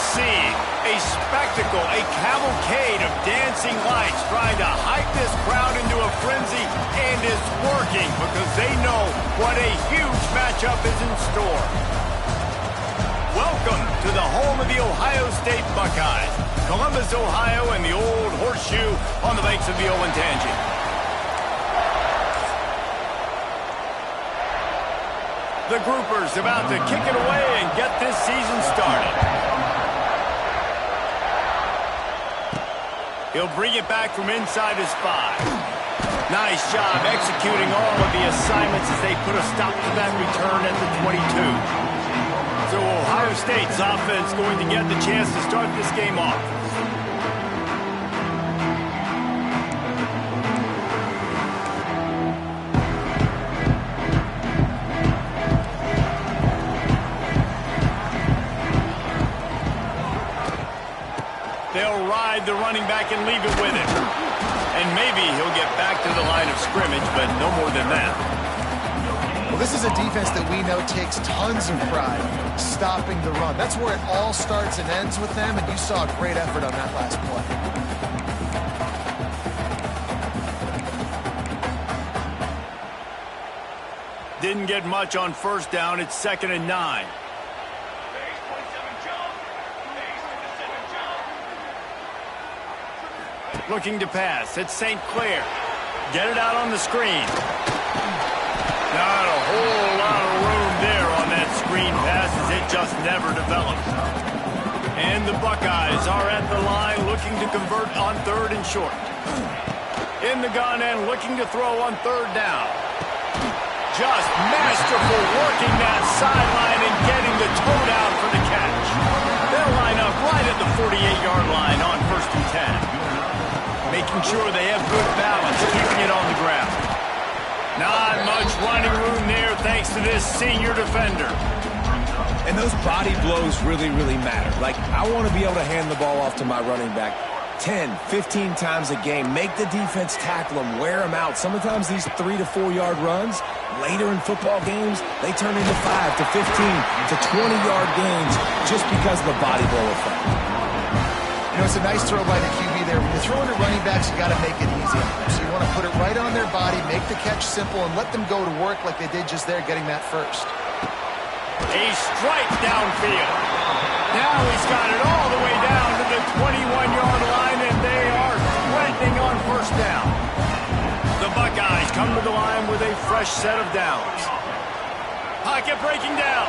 see a spectacle, a cavalcade of dancing lights trying to hype this crowd into a frenzy, and it's working because they know what a huge matchup is in store. Welcome to the home of the Ohio State Buckeyes, Columbus, Ohio, and the old horseshoe on the banks of the Olentangy. The Groupers about to kick it away and get this season started. He'll bring it back from inside his 5. Nice job executing all of the assignments as they put a stop to that return at the 22. So Ohio State's offense going to get the chance to start this game off. They'll ride the running back and leave it with him. And maybe he'll get back to the line of scrimmage, but no more than that. Well, this is a defense that we know takes tons of pride stopping the run. That's where it all starts and ends with them, and you saw a great effort on that last play. Didn't get much on first down. It's 2nd and 9. Looking to pass. It's St. Clair. Get it out on the screen. Not a whole lot of room there on that screen pass as it just never developed. And the Buckeyes are at the line looking to convert on 3rd and short. In the gun and looking to throw on 3rd down. Just masterful working that sideline and getting the toe down for the catch. They'll line up right at the 48-yard line on 1st and 10. Making sure they have good balance, keeping it on the ground. Not much running room there thanks to this senior defender. And those body blows really, really matter. Like, I want to be able to hand the ball off to my running back 10, 15 times a game. Make the defense tackle them, wear them out. Sometimes these 3 to 4 yard runs, later in football games, they turn into 5 to 15 to 20-yard gains just because of the body blow effect. You know, it's a nice throw by the QB there. When you're throwing to running backs, you got to make it easy on them. So you want to put it right on their body, make the catch simple, and let them go to work like they did just there, getting that first. A strike downfield. Now he's got it all the way down to the 21-yard line, and they are threatening on 1st down. The Buckeyes come to the line with a fresh set of downs. Pocket breaking down.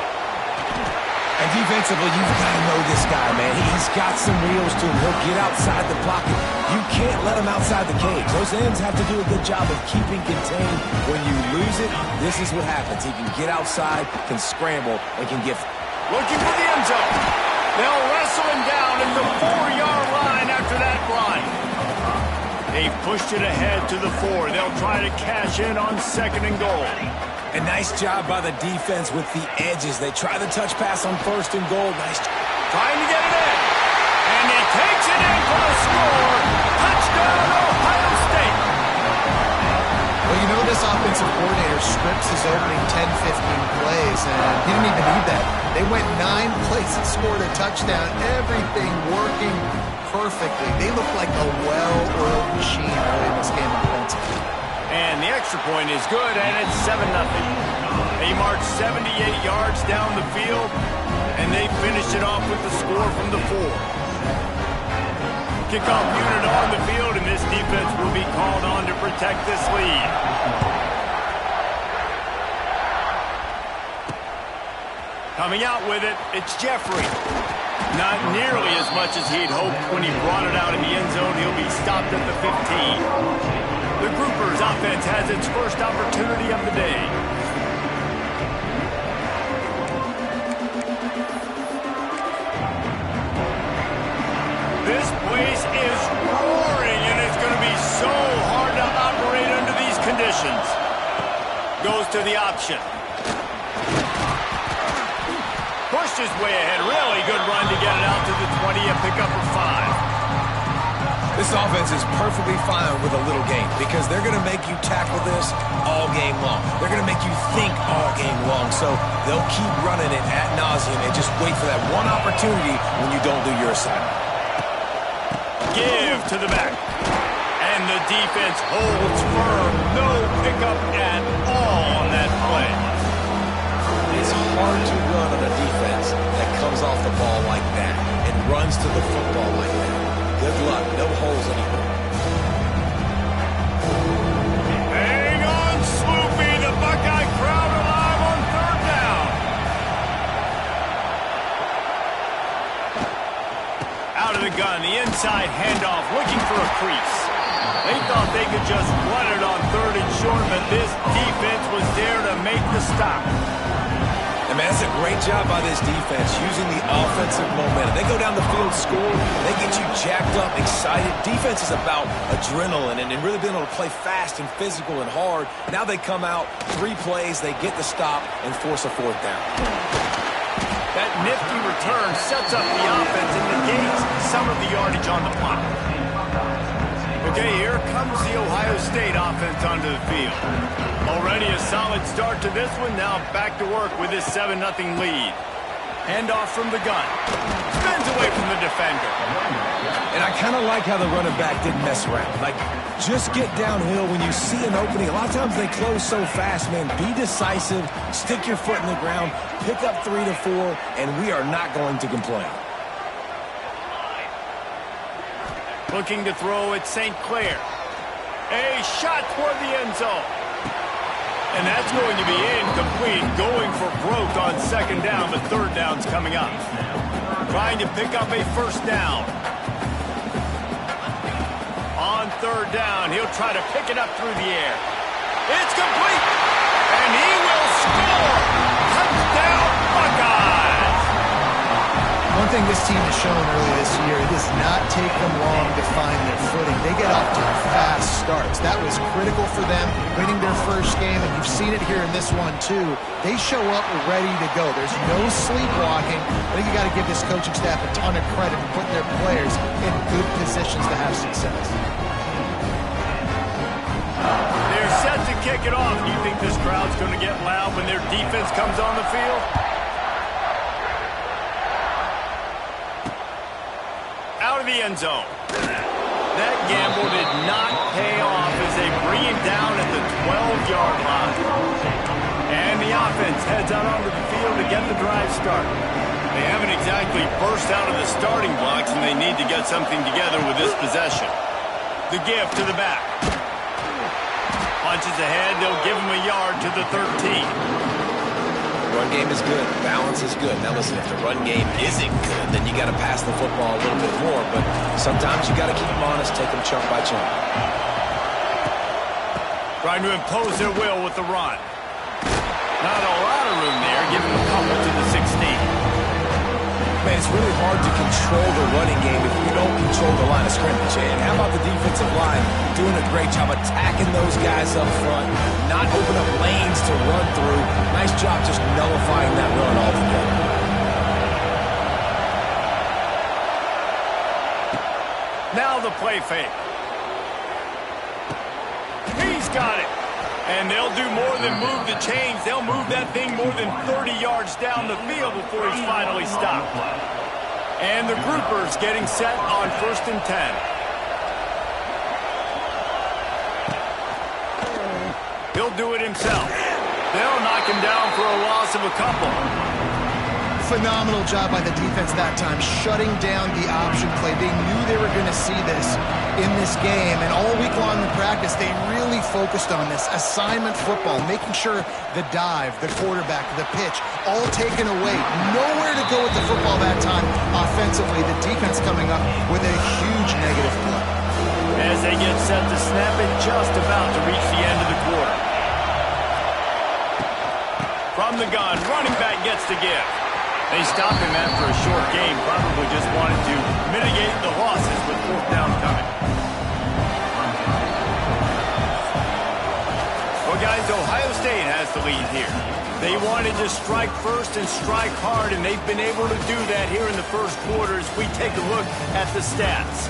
And defensively, you've got to know this guy, man. He's got some wheels to him. He'll get outside the pocket. You can't let him outside the cage. Those ends have to do a good job of keeping contained. When you lose it, this is what happens. He can get outside, can scramble, and can get... Looking for the end zone. They'll wrestle him down at the 4-yard line after that run. They've pushed it ahead to the 4. They'll try to cash in on 2nd and goal. A nice job by the defense with the edges. They try the touch pass on 1st and goal. Nice. Trying to get it in. And he takes it in for a score. Touchdown, Ohio State. Well, you know this offensive coordinator scripts his opening 10, 15 plays, and he didn't even need that. They went 9 plays and scored a touchdown. Everything working perfectly. They look like a well-oiled machine early in this game offensively. And the extra point is good, and it's 7-0. They marched 78 yards down the field, and they finished it off with the score from the 4. Kickoff unit on the field, and this defense will be called on to protect this lead. Coming out with it, it's Jeffrey. Not nearly as much as he'd hoped when he brought it out in the end zone. He'll be stopped at the 15. The Groupers offense has its first opportunity of the day. This place is roaring, and it's going to be so hard to operate under these conditions. Goes to the option. Pushed his way ahead. Really good run to get it out to the 20, a pickup of 5. This offense is perfectly fine with a little game because they're going to make you tackle this all game long. They're going to make you think all game long. So they'll keep running it ad nauseum and just wait for that one opportunity when you don't do your assignment. Give to the back. And the defense holds firm. No pickup at all on that play. It's hard to run on a defense that comes off the ball like that and runs to the football like that. Good luck. No holes anymore. Hang on, Swoopy. The Buckeye crowd alive on third down. Out of the gun, the inside handoff, looking for a crease. They thought they could just run it on third and short, but this defense was there to make the stop. And man, that's a great job by this defense using the offensive momentum. They go down the field, score, they get you jacked up, excited. Defense is about adrenaline and really being able to play fast and physical and hard. Now they come out, 3 plays, they get the stop and force a 4th down. That nifty return sets up the offense and negates some of the yardage on the clock. Okay, here comes the Ohio State offense onto the field. Already a solid start to this one. Now back to work with this 7-0 lead. Handoff from the gun. Spins away from the defender. And I kind of like how the running back didn't mess around. Like, just get downhill when you see an opening. A lot of times they close so fast, man. Be decisive, stick your foot in the ground, pick up 3 to 4, and we are not going to complain. Looking to throw at St. Clair. A shot toward the end zone. And that's going to be incomplete. Going for broke on 2nd down, but 3rd down's coming up. Trying to pick up a 1st down. On 3rd down, he'll try to pick it up through the air. It's complete. And he will score. Touchdown, Buckeyes. One thing this team has shown early this year, it does not take them long to find their footing. They get off to fast starts. That was critical for them, winning their first game, and you've seen it here in this one too. They show up ready to go. There's no sleepwalking. I think you got to give this coaching staff a ton of credit for putting their players in good positions to have success. They're set to kick it off. Do you think this crowd's going to get loud when their defense comes on the field? Out of the end zone. That gamble did not pay off as they bring it down at the 12-yard line. And the offense heads out onto the field to get the drive started. They haven't exactly burst out of the starting blocks, and they need to get something together with this possession. The give to the back. Punches ahead, they'll give him a yard to the 13. Run game is good. Balance is good. Now listen, if the run game isn't good, then you got to pass the football a little bit more. But sometimes you got to keep them honest, take them chunk by chunk. Trying to impose their will with the run. Not a lot of room there. Give him a couple to the 16. Man, it's really hard to control the running game if you don't control the line of scrimmage. And how about the defensive line doing a great job attacking those guys up front, not open up lanes to run through. Nice job just nullifying that run altogether. Now the play fake. He's got it. And they'll do more than move the chains. They'll move that thing more than 30 yards down the field before he's finally stopped. And the groupers getting set on 1st and 10. He'll do it himself. They'll knock him down for a loss of a couple. Phenomenal job by the defense that time, shutting down the option play. They knew they were going to see this in this game, and all week long in practice, they really focused on this assignment football, making sure the dive, the quarterback, the pitch, all taken away. Nowhere to go with the football that time offensively. The defense coming up with a huge negative play. As they get set to snap it, just about to reach the end of the quarter. From the gun, running back gets the give. They stop him after a short game, probably just wanted to mitigate the losses with 4th down coming. Well, guys, Ohio State has the lead here. They wanted to strike first and strike hard, and they've been able to do that here in the first quarter as we take a look at the stats.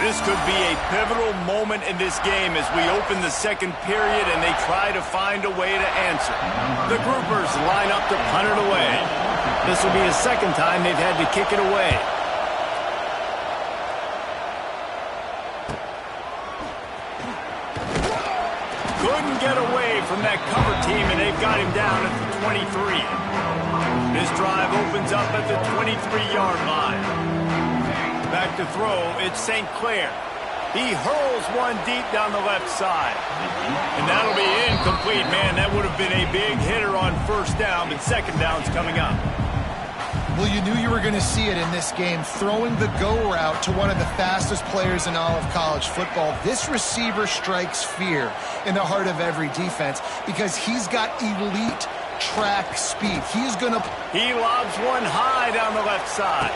This could be a pivotal moment in this game as we open the second period and they try to find a way to answer. The groupers line up to punt it away. This will be the second time they've had to kick it away. Couldn't get away from that cover team, and they've got him down at the 23. This drive opens up at the 23-yard line. Back to throw, it's St. Clair. He hurls one deep down the left side. And that'll be incomplete. Man, that would have been a big hitter on first down, but second down's coming up. Well, you knew you were going to see it in this game, throwing the go route to one of the fastest players in all of college football. This receiver strikes fear in the heart of every defense because he's got elite track speed. He lobs one high down the left side.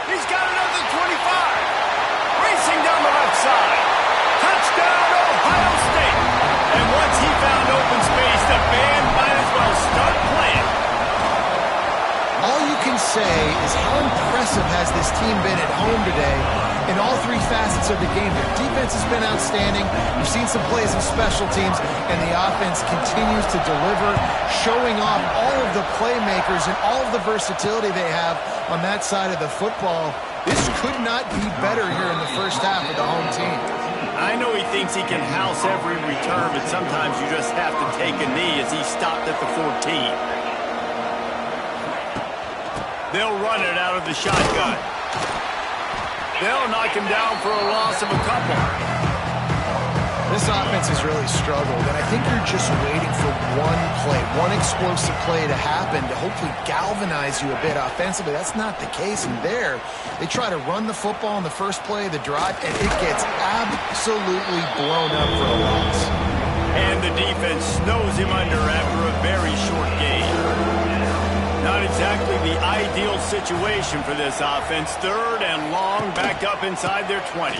He's got another 25. Racing down the left side. Touchdown, Ohio State. And once he found open space, the band might as well start playing. All you can say is how impressive has this team been at home today in all three facets of the game. Their defense has been outstanding. We've seen some plays in special teams, and the offense continues to deliver, showing off all of the playmakers and all of the versatility they have on that side of the football. This could not be better here in the first half of the home team. I know he thinks he can house every return, but sometimes you just have to take a knee as he stopped at the 14. They'll run it out of the shotgun. They'll knock him down for a loss of a couple. This offense has really struggled, and I think you're just waiting for one play, one explosive play to happen to hopefully galvanize you a bit offensively. That's not the case, and there they try to run the football on the first play of the drive, and it gets absolutely blown up for a loss. And the defense snows him under after a very short gain. Not exactly the ideal situation for this offense. Third and long, back up inside their 20.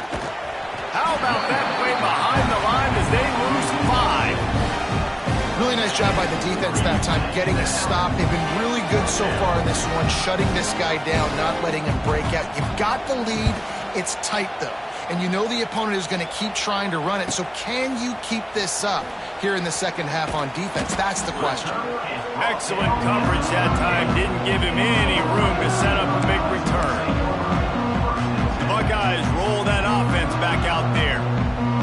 How about that play behind the line as they lose 5? Really nice job by the defense that time, getting a stop. They've been really good so far in this one, shutting this guy down, not letting him break out. You've got the lead. It's tight, though. And you know the opponent is going to keep trying to run it. So can you keep this up here in the second half on defense? That's the question. Excellent coverage that time. Didn't give him any room to set up a big return. The Buckeyes roll that offense back out there.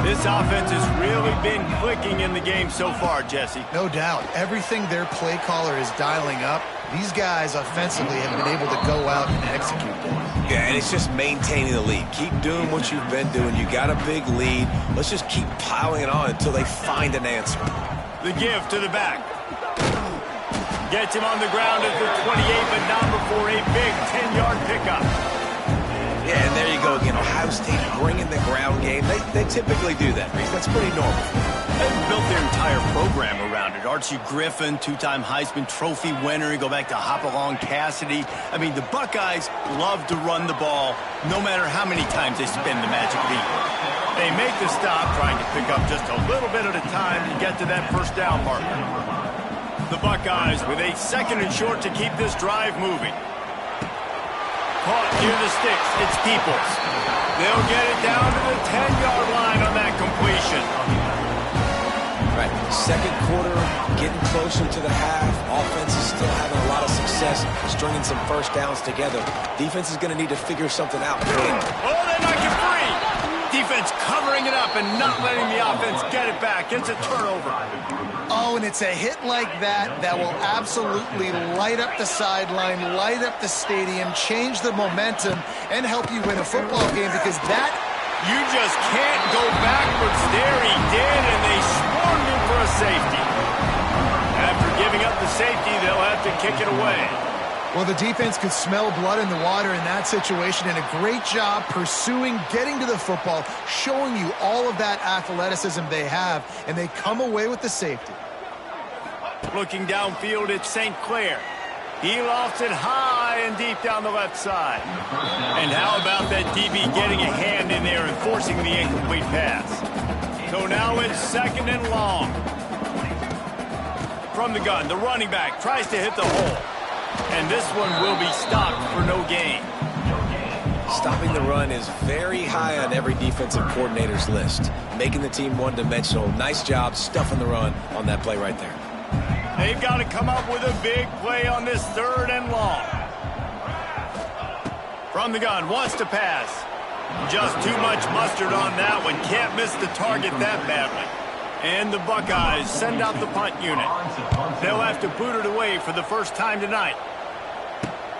This offense has really been clicking in the game so far, Jesse. No doubt. Everything their play caller is dialing up, these guys offensively have been able to go out and execute them. Yeah, and it's just maintaining the lead. Keep doing what you've been doing. You got a big lead. Let's just keep piling it on until they find an answer. The give to the back. Gets him on the ground at the 28, but not before a big 10-yard pickup. Yeah, and there you go again. Ohio State bringing the ground game. They typically do that, Reese. That's pretty normal. They've built their entire program around it. Archie Griffin, two-time Heisman Trophy winner. You go back to Hopalong Cassidy. I mean, the Buckeyes love to run the ball, no matter how many times they spin the magic beat. They make the stop, trying to pick up just a little bit at a time to get to that first down marker. The Buckeyes with a second and short to keep this drive moving. Caught near the sticks. It's Peoples. They'll get it down to the 10-yard line on that completion. Right. Second quarter, getting closer to the half. Offense is still having a lot of success stringing some first downs together. Defense is going to need to figure something out. Oh, they knock it free. Defense covering it up and not letting the offense get it back. It's a turnover. Oh, and it's a hit like that will absolutely light up the sideline, light up the stadium, change the momentum, and help you win a football game because that... You just can't go backwards there. He did, and they swarmed him for a safety. After giving up the safety, they'll have to kick it away. Well, the defense could smell blood in the water in that situation, and a great job pursuing, getting to the football, showing you all of that athleticism they have, and they come away with the safety. Looking downfield, it's St. Clair. He lofts it high and deep down the left side. And how about that DB getting a hand in there and forcing the incomplete pass? So now it's second and long. From the gun, the running back tries to hit the hole. And this one will be stopped for no gain. Stopping the run is very high on every defensive coordinator's list. Making the team one-dimensional. Nice job stuffing the run on that play right there. They've got to come up with a big play on this 3rd and long. From the gun, wants to pass. Just too much mustard on that one. Can't miss the target that badly. And the Buckeyes send out the punt unit. They'll have to boot it away for the first time tonight.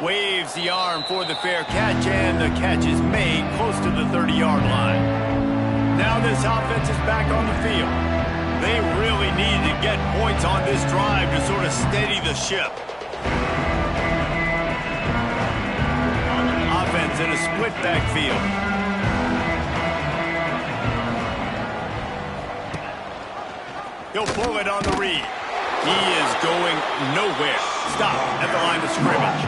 Waves the arm for the fair catch, and the catch is made close to the 30-yard line. Now this offense is back on the field. They really need to get points on this drive to sort of steady the ship. Offense in a split backfield. He'll pull it on the read. He is going nowhere. Stop at the line of scrimmage.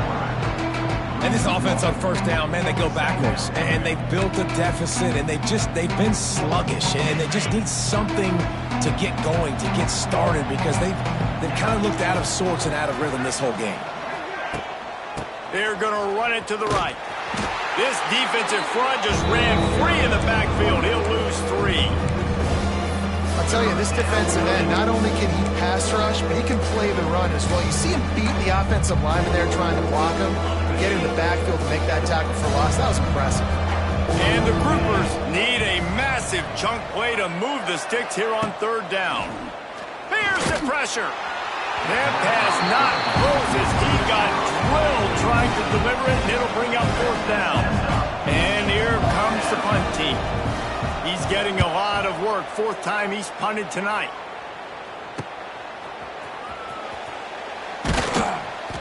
And this offense on first down, man, they go backwards. And they've built a deficit, and they've been sluggish. And they just need something to get going, to get started, because they've kind of looked out of sorts and out of rhythm this whole game. They're going to run it to the right. This defensive front just ran free in the backfield. He'll lose 3. I'll tell you, this defensive end, not only can he pass rush, but he can play the run as well. You see him beat the offensive lineman there trying to block him, get in the backfield to make that tackle for loss. That was impressive. And the groupers need a massive chunk play to move the sticks here on 3rd down. Here's the pressure. That pass not close as he got drilled trying to deliver it, and it'll bring up 4th down. And here comes the punt team. He's getting a lot of work. 4th time he's punted tonight.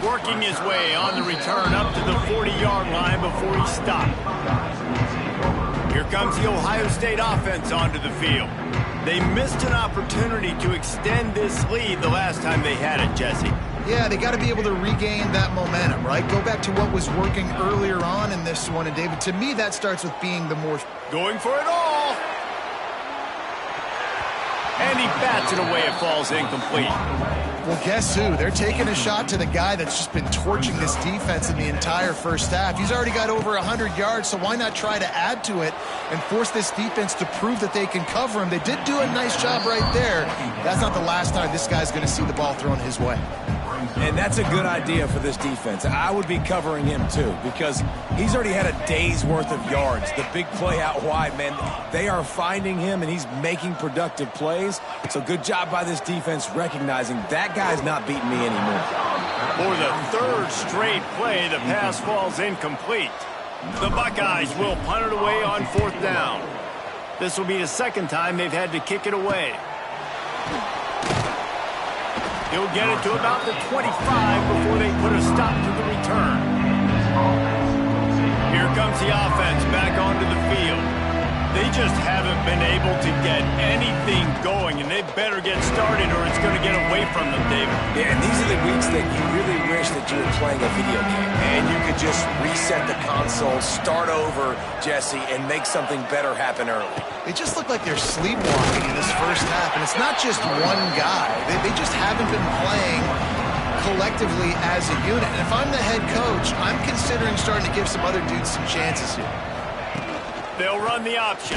Working his way on the return up to the 40-yard line before he stopped. Here comes the Ohio State offense onto the field. They missed an opportunity to extend this lead the last time they had it, Jesse. Yeah, they got to be able to regain that momentum, right? Go back to what was working earlier on in this one. And, David, to me, that starts with being the more... Going for it all. And he bats it away. It falls incomplete. Well, guess who? They're taking a shot to the guy that's just been torching this defense in the entire first half. He's already got over 100 yards, so why not try to add to it and force this defense to prove that they can cover him? They did do a nice job right there. That's not the last time this guy's going to see the ball thrown his way. And that's a good idea for this defense. I would be covering him too, because he's already had a day's worth of yards. The big play out wide, man, they are finding him, and he's making productive plays. So good job by this defense recognizing that guy's not beating me anymore. For the 3rd straight play, the pass falls incomplete. The Buckeyes will punt it away on 4th down. This will be the 2nd time they've had to kick it away. He'll get it to about the 25 before they put a stop to the return. Here comes the offense back onto the field. They just haven't been able to get anything going, and they better get started or it's going to get away from them, David. Yeah, and these are the weeks that you really wish that you were playing a video game, and you could just reset the console, start over, Jesse, and make something better happen early. They just look like they're sleepwalking in this first half, and it's not just one guy. They just haven't been playing collectively as a unit. And if I'm the head coach, I'm considering starting to give some other dudes some chances here. They'll run the option.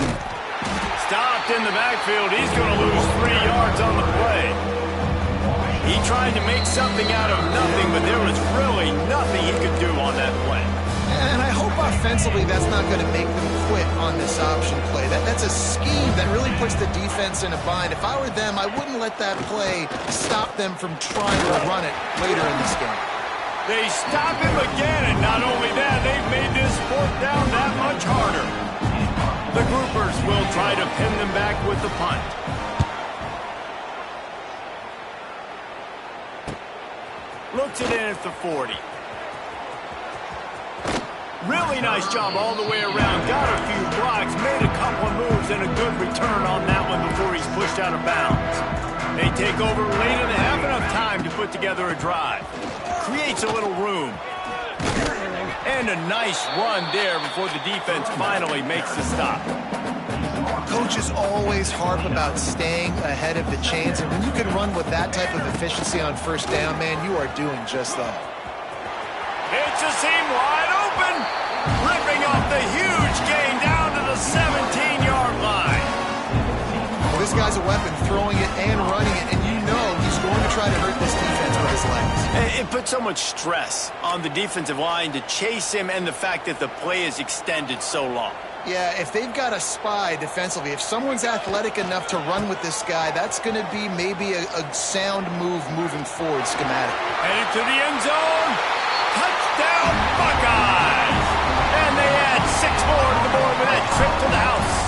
Stopped in the backfield. He's going to lose 3 yards on the play. He tried to make something out of nothing, but there was really nothing he could do on that play. And I hope offensively that's not going to make them quit on this option play. That's a scheme that really puts the defense in a bind. If I were them, I wouldn't let that play stop them from trying to run it later in this game. They stop him again, and not only that, they've made this 4th down that much harder. The groupers will try to pin them back with the punt. Looks it in at the 40. Really nice job all the way around. Got a few blocks, made a couple of moves, and a good return on that one before he's pushed out of bounds. They take over late in the half, enough time to put together a drive. Creates a little room. And a nice run there before the defense finally makes the stop. Coaches always harp about staying ahead of the chains, and when you can run with that type of efficiency on first down, man, you are doing just that. It's a seam wide open. Ripping off a huge gain down to the 17-yard line. Well, this guy's a weapon, throwing it and running it, and you know he's going to try to hurt this defense with his legs. It puts so much stress on the defensive line to chase him and the fact that the play is extended so long. Yeah, if they've got a spy defensively, if someone's athletic enough to run with this guy, that's going to be maybe a sound move moving forward schematic. Headed to the end zone. Touchdown, Buckeyes! And they add 6 more to the board with that trip to the house.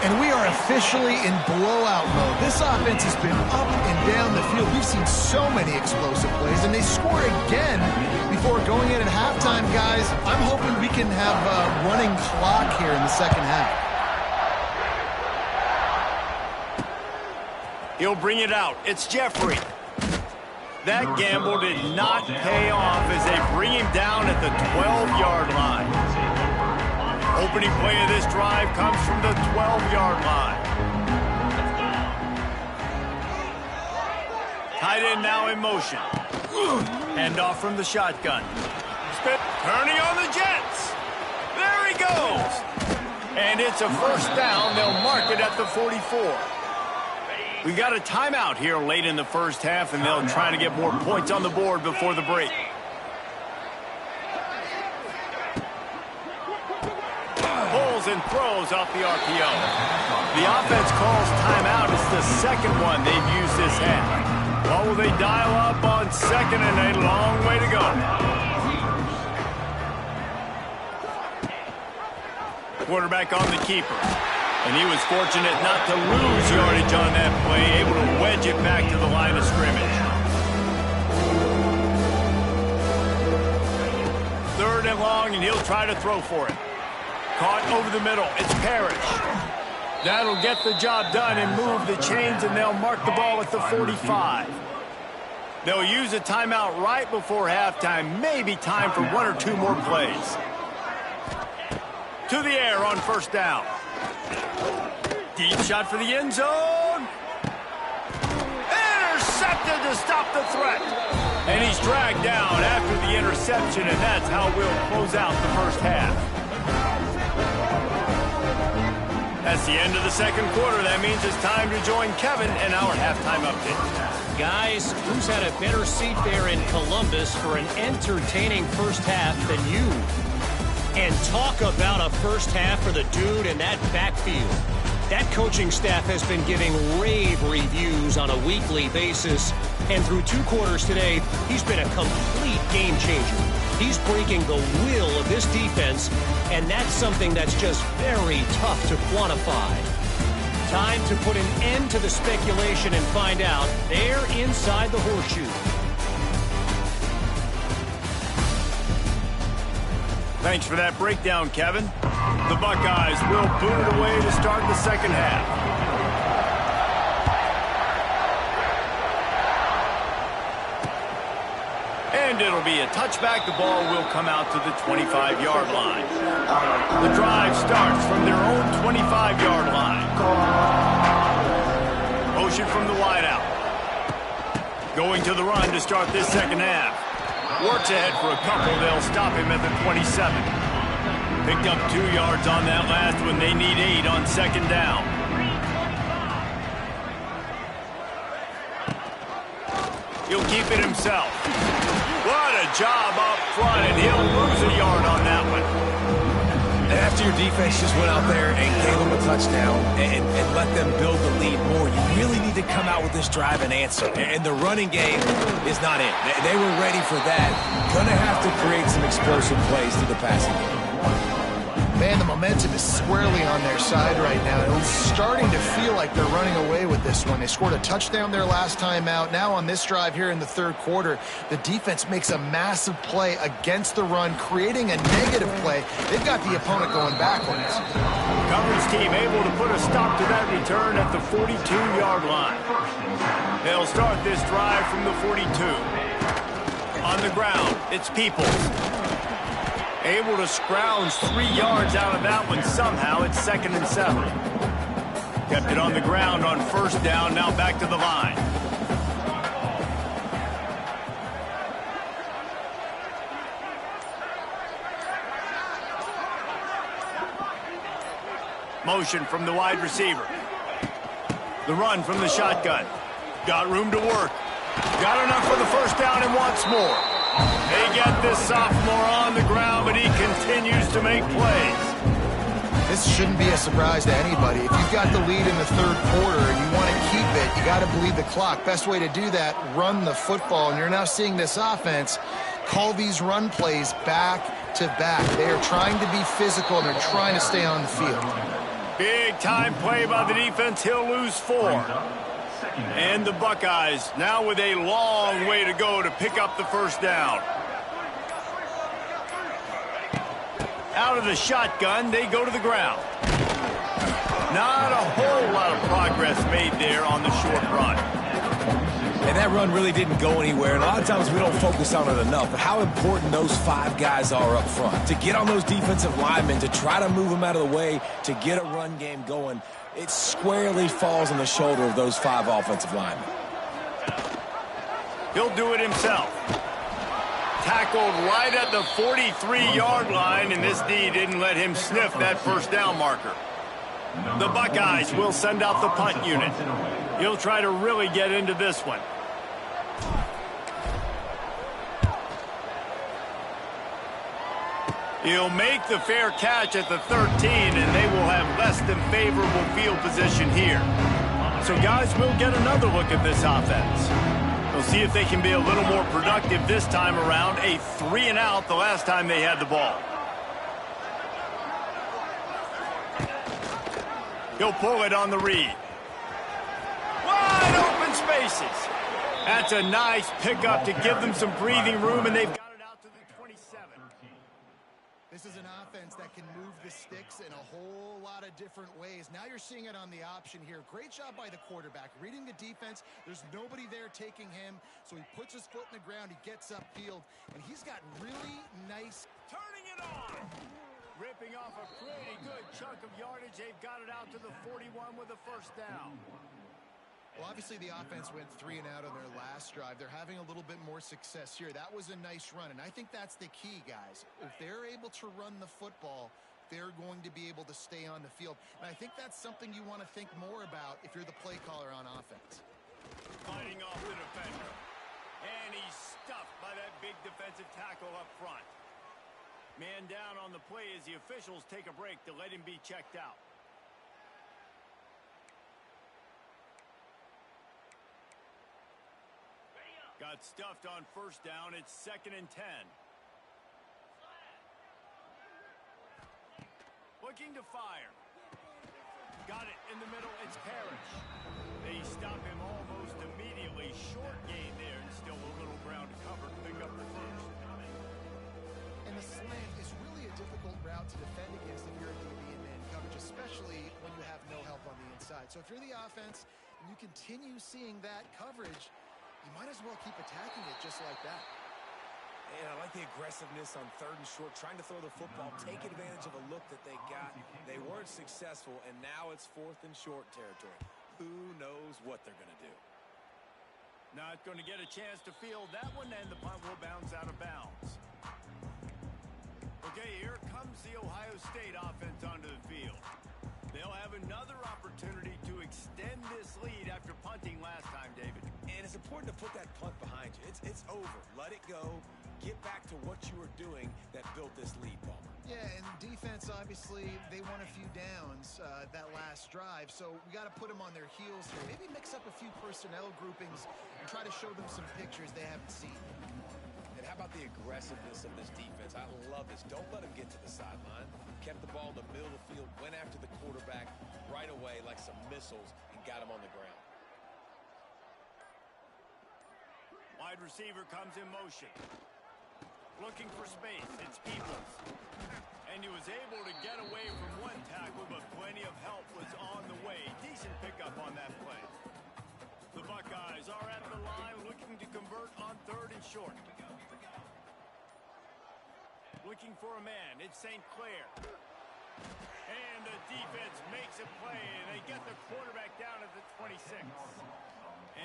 And we are officially in blowout mode. This offense has been up and down the field. We've seen so many explosive plays, and they scored again before going in at halftime, guys. I'm hoping we can have a running clock here in the second half. He'll bring it out. It's Jeffrey. That gamble did not pay off as they bring him down at the 12-yard line. Opening play of this drive comes from the 12-yard line. Tight end now in motion. Hand off from the shotgun. Turning on the Jets. There he goes. And it's a first down. They'll mark it at the 44. We got a timeout here late in the first half, and they'll try to get more points on the board before the break. Pulls and throws off the RPO. The offense calls timeout. It's the second one they've used this half. What will they dial up on second and a long way to go? Quarterback on the keeper. And he was fortunate not to lose yardage on that play, able to wedge it back to the line of scrimmage. Third and long, and he'll try to throw for it. Caught over the middle. It's Parrish. That'll get the job done and move the chains, and they'll mark the ball at the 45. They'll use a timeout right before halftime. Maybe time for 1 or 2 more plays. To the air on first down. Deep shot for the end zone. Intercepted to stop the threat. And he's dragged down after the interception, and that's how we'll close out the first half. That's the end of the second quarter. That means it's time to join Kevin in our halftime update. Guys, who's had a better seat there in Columbus for an entertaining first half than you? And talk about a first half for the dude in that backfield. That coaching staff has been giving rave reviews on a weekly basis. And through 2 quarters today, he's been a complete game changer. He's breaking the will of this defense, and that's something that's just very tough to quantify. Time to put an end to the speculation and find out they're inside the horseshoe. Thanks for that breakdown, Kevin. The Buckeyes will boot it away to start the second half. And it'll be a touchback. The ball will come out to the 25-yard line. The drive starts from their own 25-yard line. Motion from the wideout. Going to the run to start this second half. Works ahead for a couple. They'll stop him at the 27. Picked up 2 yards on that last one. They need 8 on second down. He'll keep it himself. What a job up front, and he'll lose a yard on that one. And after your defense just went out there and gave them a touchdown and let them build the lead more, you really need to come out with this drive and answer. And the running game is not it. They were ready for that. Going to have to create some explosive plays to the passing game. Man, the momentum is squarely on their side right now. It's starting to feel like they're running away with this one. They scored a touchdown their last time out. Now on this drive here in the third quarter, the defense makes a massive play against the run, creating a negative play. They've got the opponent going backwards. Coverage team able to put a stop to that return at the 42-yard line. They'll start this drive from the 42. On the ground, it's Peoples. Able to scrounge 3 yards out of that one somehow. It's 2nd and 7. Kept it on the ground on first down. Now back to the line. Motion from the wide receiver. The run from the shotgun. Got room to work. Got enough for the first down and wants more. They get this sophomore on the ground, but he continues to make plays. This shouldn't be a surprise to anybody. If you've got the lead in the third quarter and you want to keep it, you got to bleed the clock. Best way to do that, run the football. And you're now seeing this offense call these run plays back to back. They are trying to be physical, and they're trying to stay on the field. Big time play by the defense. He'll lose 4. And the Buckeyes now with a long way to go to pick up the first down. Out of the shotgun, they go to the ground. Not a whole lot of progress made there on the short run. And that run really didn't go anywhere. And a lot of times we don't focus on it enough. But how important those 5 guys are up front. To get on those defensive linemen, to try to move them out of the way, to get a run game going. It squarely falls on the shoulder of those 5 offensive linemen. He'll do it himself. Tackled right at the 43-yard line, and this D didn't let him sniff that first down marker. The Buckeyes will send out the punt unit. He'll try to really get into this one. He'll make the fair catch at the 13, and they will have less than favorable field position here. So, guys, we'll get another look at this offense. We'll see if they can be a little more productive this time around. A 3-and-out the last time they had the ball. He'll pull it on the read. Wide open spaces. That's a nice pickup to give them some breathing room, and they've got it out to the 27. This is an offense that can move the sticks in a whole lot of different ways. Now you're seeing it on the option here. Great job by the quarterback. Reading the defense, there's nobody there taking him, so he puts his foot in the ground, he gets upfield, and he's got really nice... Turning it on! Ripping off a pretty good chunk of yardage. They've got it out to the 41 with a first down. Well, obviously the offense went 3-and-out on their last drive. They're having a little bit more success here. That was a nice run, and I think that's the key, guys. If they're able to run the football, they're going to be able to stay on the field. And I think that's something you want to think more about if you're the play caller on offense. Fighting off the defender. And he's stuffed by that big defensive tackle up front. Man down on the play as the officials take a break to let him be checked out. Got stuffed on first down. It's 2nd and 10. Looking to fire. Got it in the middle. It's Parrish. They stop him almost immediately. Short gain there and still a little ground to cover to pick up the first. And the slant is really a difficult route to defend against if you're a DB in man coverage, especially when you have no help on the inside. So if you're the offense and you continue seeing that coverage, you might as well keep attacking it just like that. And I like the aggressiveness on 3rd and short, trying to throw the football, take advantage of a look that they got. They weren't successful, and now it's 4th and short territory. Who knows what they're going to do? Not going to get a chance to field that one, and the punt will bounce out of bounds. Okay, here comes the Ohio State offense onto the field. They'll have another opportunity to extend this lead after punting last time, David. And it's important to put that punt behind you. It's over. Let it go. Get back to what you were doing that built this lead, Palmer. Yeah, and defense, obviously, they won a few downs that last drive, so we got to put them on their heels here. Maybe mix up a few personnel groupings and try to show them some pictures they haven't seen. And how about the aggressiveness of this defense? I love this. Don't let them get to the sideline. Kept the ball in the middle of the field, went after the quarterback right away like some missiles and got him on the ground. Wide receiver comes in motion. Looking for space. It's Peoples. And he was able to get away from one tackle, but plenty of help was on the way. Decent pickup on that play. The Buckeyes are at the line looking to convert on 3rd and short. Looking for a man. It's St. Clair. And the defense makes a play, and they get the quarterback down at the 26.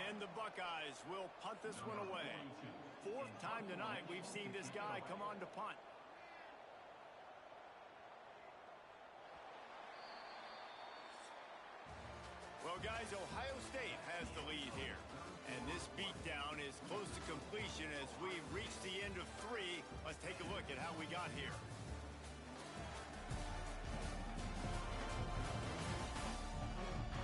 And the Buckeyes will punt this one away. 4th time tonight we've seen this guy come on to punt. guys, Ohio State has the lead here. And this beatdown is close to completion as we reach the end of 3. Let's take a look at how we got here.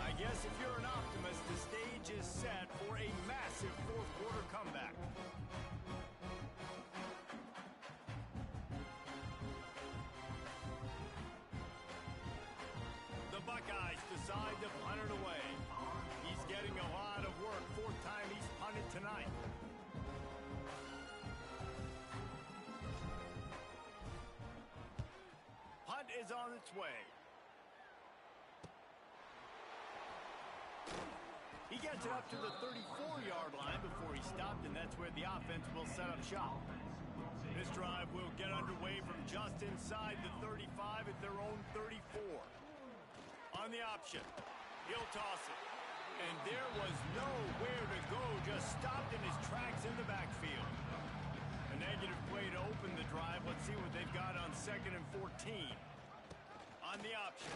I guess if you're an optimist, the stage is set for a massive fourth-quarter comeback. The Buckeyes decide to punt it away. He's getting a lot of work. 4th time he's punted tonight. Punt is on its way. He gets it up to the 34-yard line before he stopped, and that's where the offense will set up shop. This drive will get underway from just inside the 35 at their own 34. On the option, he'll toss it. And there was nowhere to go, just stopped in his tracks in the backfield. A negative play to open the drive. Let's see what they've got on 2nd and 14. On the option.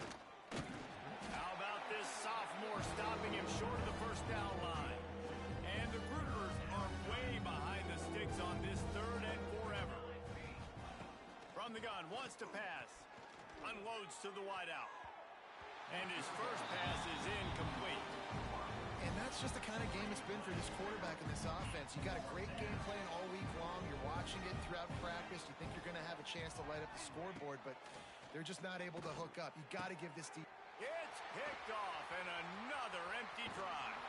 How about this sophomore stopping him short of the first down line? And the Groupers are way behind the sticks on this 3rd and forever. From the gun, wants to pass. Unloads to the wideout. And his first pass is incomplete. And that's just the kind of game it's been for this quarterback in this offense. You got a great game plan all week long. You're watching it throughout practice. You think you're going to have a chance to light up the scoreboard, but they're just not able to hook up. You got to give this deep. It's picked off and another empty drive.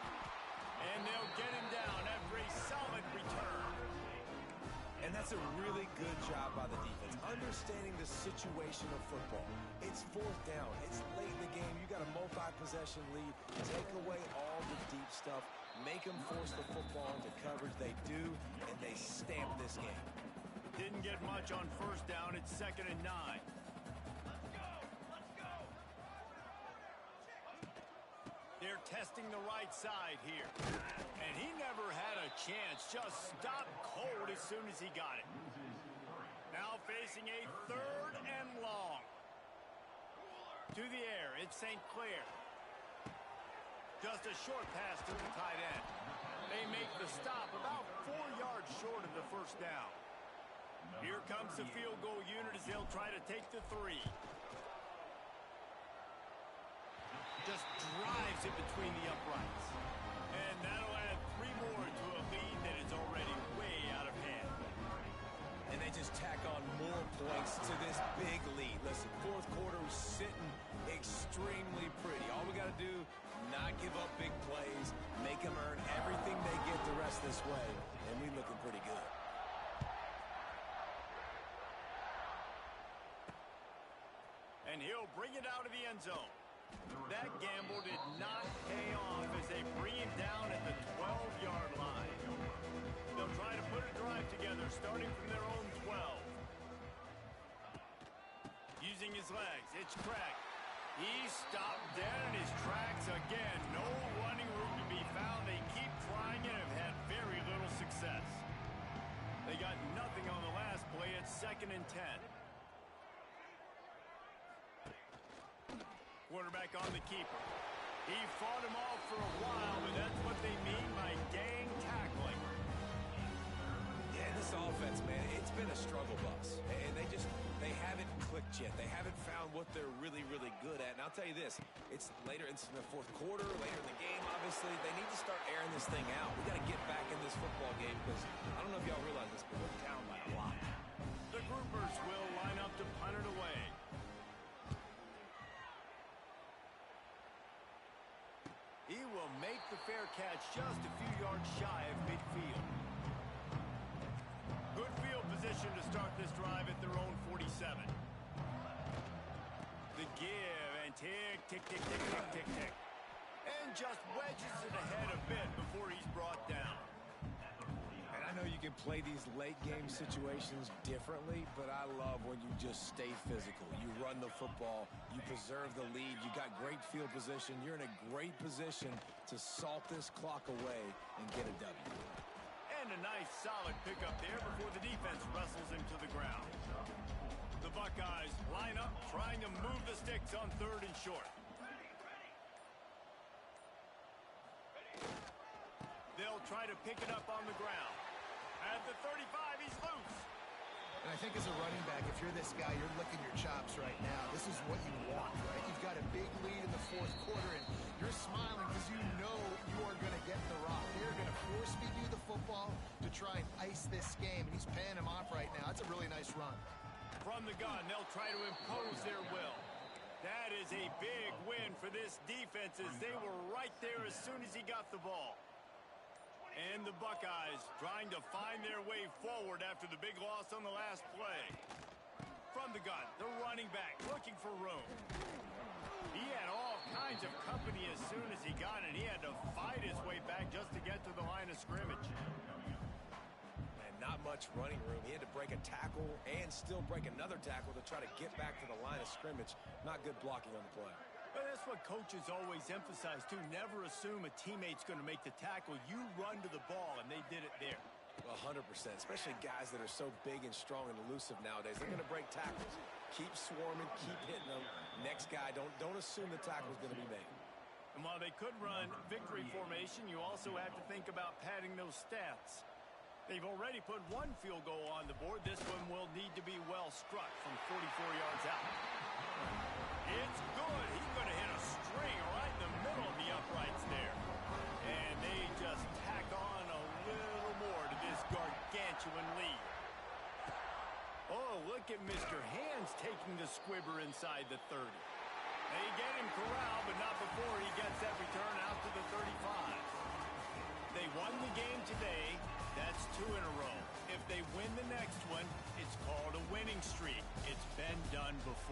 And they'll get him down after a solid return. And that's a really good job by the defense, understanding the situation of football. It's 4th down. It's late in the game. You got a multi-possession lead. Take away all the deep stuff. Make them force the football into coverage. They do, and they stamp this game. Didn't get much on 1st down. It's 2nd and 9. They're testing the right side here. And he never had a chance. Just stopped cold as soon as he got it. Now facing a 3rd and long. To the air, it's St. Clair. Just a short pass to the tight end. They make the stop about 4 yards short of the first down. Here comes the field goal unit as they'll try to take the 3. Just drives it between the uprights. And that'll add 3 more to a lead that is already way out of hand. And they just tack on more points to this big lead. Listen, 4th quarter sitting extremely pretty. All we got to do, not give up big plays, make them earn everything they get the rest of this way, and we looking pretty good. And he'll bring it out of the end zone. That gamble did not pay off as they bring him down at the 12-yard line. They'll try to put a drive together starting from their own 12. Using his legs, it's cracked. He stopped dead in his tracks again. No running room to be found. They keep trying and have had very little success. They got nothing on the last play. It's 2nd and 10. Quarterback on the keeper. He fought him off for a while, but that's what they mean by gang tackling. Yeah, this offense, man, it's been a struggle bus. And they haven't clicked yet. They haven't found what they're really, really good at. And I'll tell you this, it's later in the 4th quarter, later in the game, obviously. They need to start airing this thing out. We got to get back in this football game because I don't know if y'all realize this, but we're down by a lot. The Groupers will line up to punt it away. He will make the fair catch just a few yards shy of midfield. Good field position to start this drive at their own 47. The give and tick, tick, tick, tick, tick, tick, tick. And just wedges it ahead a bit before he's brought down. And I know you can play these late game situations differently, but I love when you just stay physical. You run the football, you preserve the lead, you got great field position. You're in a great position to salt this clock away and get a W. And a nice solid pickup there before the defense wrestles him to the ground. The Buckeyes line up, trying to move the sticks on 3rd and short. try to pick it up on the ground. At the 35, he's loose. And I think as a running back, if you're this guy, you're licking your chops right now. This is what you want, right? You've got a big lead in the fourth quarter, and you're smiling because you know you are going to get the rock. They're going to force feed you the football to try and ice this game, and he's paying him off right now. That's a really nice run. From the gun, they'll try to impose their will. That is a big win for this defense as they were right there as soon as he got the ball. And the Buckeyes trying to find their way forward after the big loss on the last play. From the gun, the running back looking for room. He had all kinds of company as soon as he got it. He had to fight his way back just to get to the line of scrimmage. And not much running room. He had to break a tackle and still break another tackle to try to get back to the line of scrimmage. Not good blocking on the play. But that's what coaches always emphasize, too. Never assume a teammate's going to make the tackle. You run to the ball, and they did it there. 100%, especially guys that are so big and strong and elusive nowadays. They're going to break tackles. Keep swarming, keep hitting them. Next guy, don't assume the tackle's going to be made. And while they could run victory formation, you also have to think about padding those stats. They've already put one field goal on the board. This one will need to be well struck from 44 yards out. It's good. He's going to hit a string right in the middle of the uprights there. And they just tack on a little more to this gargantuan lead. Oh, look at Mr. Hands taking the squibber inside the 30. They get him corralled, but not before he gets that return out to the 35. They won the game today. That's 2 in a row. If they win the next one, it's called a winning streak. It's been done before.